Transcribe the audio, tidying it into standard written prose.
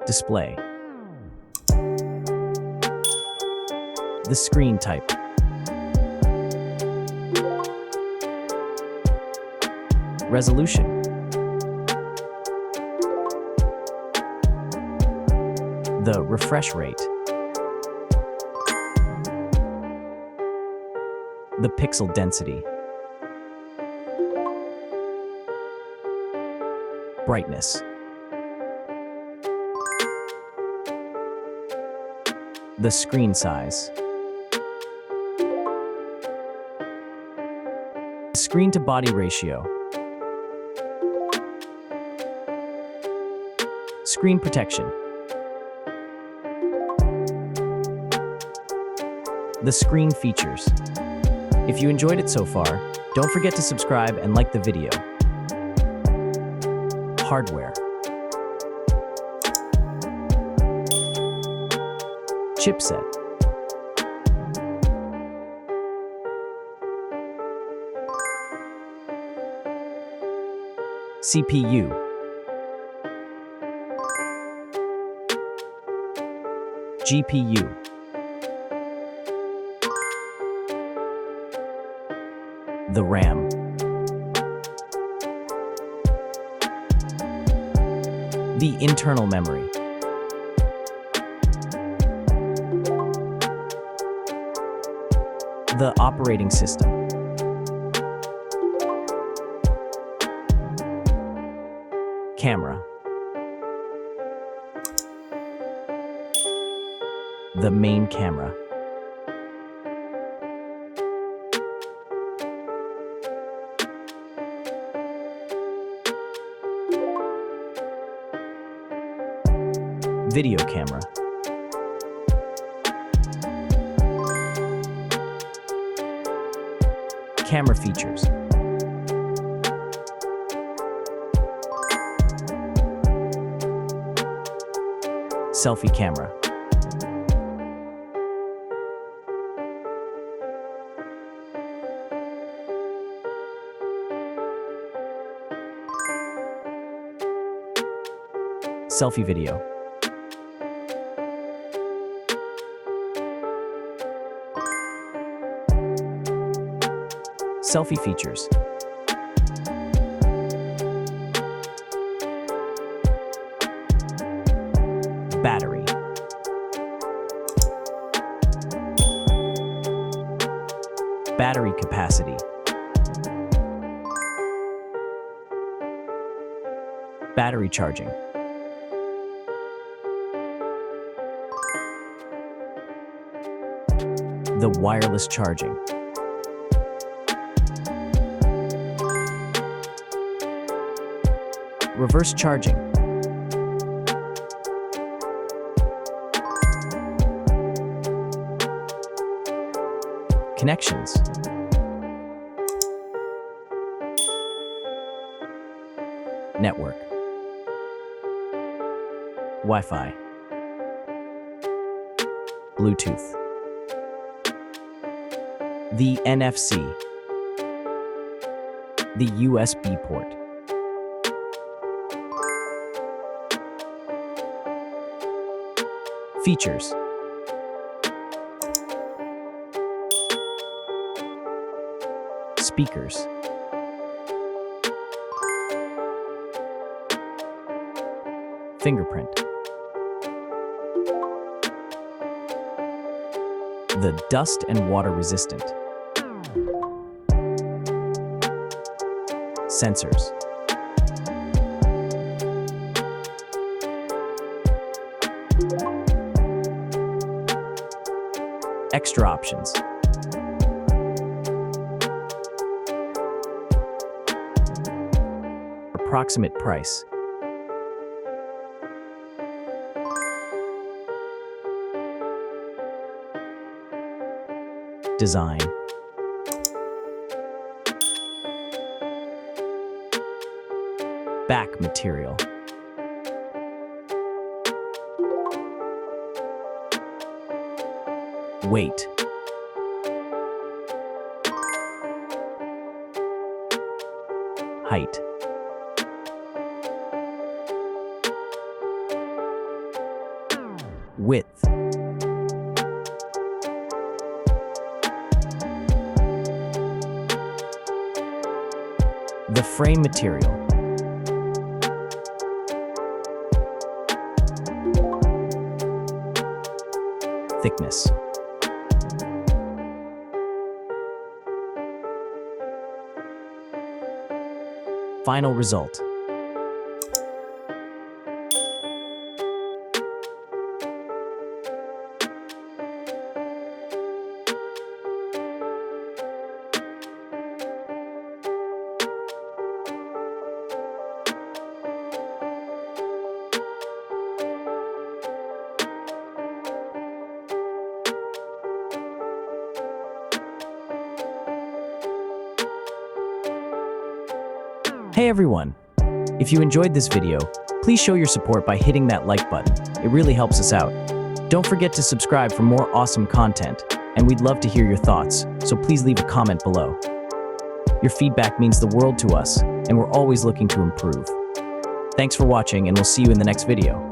Display. The screen type. Resolution. The refresh rate. The pixel density. Brightness. The screen size. Screen to body ratio. Screen protection. The screen features. If you enjoyed it so far, don't forget to subscribe and like the video. Hardware. Chipset. CPU. GPU. The RAM. The internal memory. The operating system. Camera. The main camera. Video camera. Camera features. Selfie camera. Selfie video. Selfie features. Battery. Battery capacity. Battery charging. The wireless charging. Reverse charging. Connections. Network. Wi-Fi. Bluetooth. The NFC. The USB port. Features. Speakers. Fingerprint. The dust and water resistant. Sensors. Extra options. Approximate price. Design. Back material. Weight. Height. Width. The frame material. Thickness. Final result. Hey everyone! If you enjoyed this video, please show your support by hitting that like button. It really helps us out. Don't forget to subscribe for more awesome content, and we'd love to hear your thoughts, so please leave a comment below. Your feedback means the world to us, and we're always looking to improve. Thanks for watching, and we'll see you in the next video.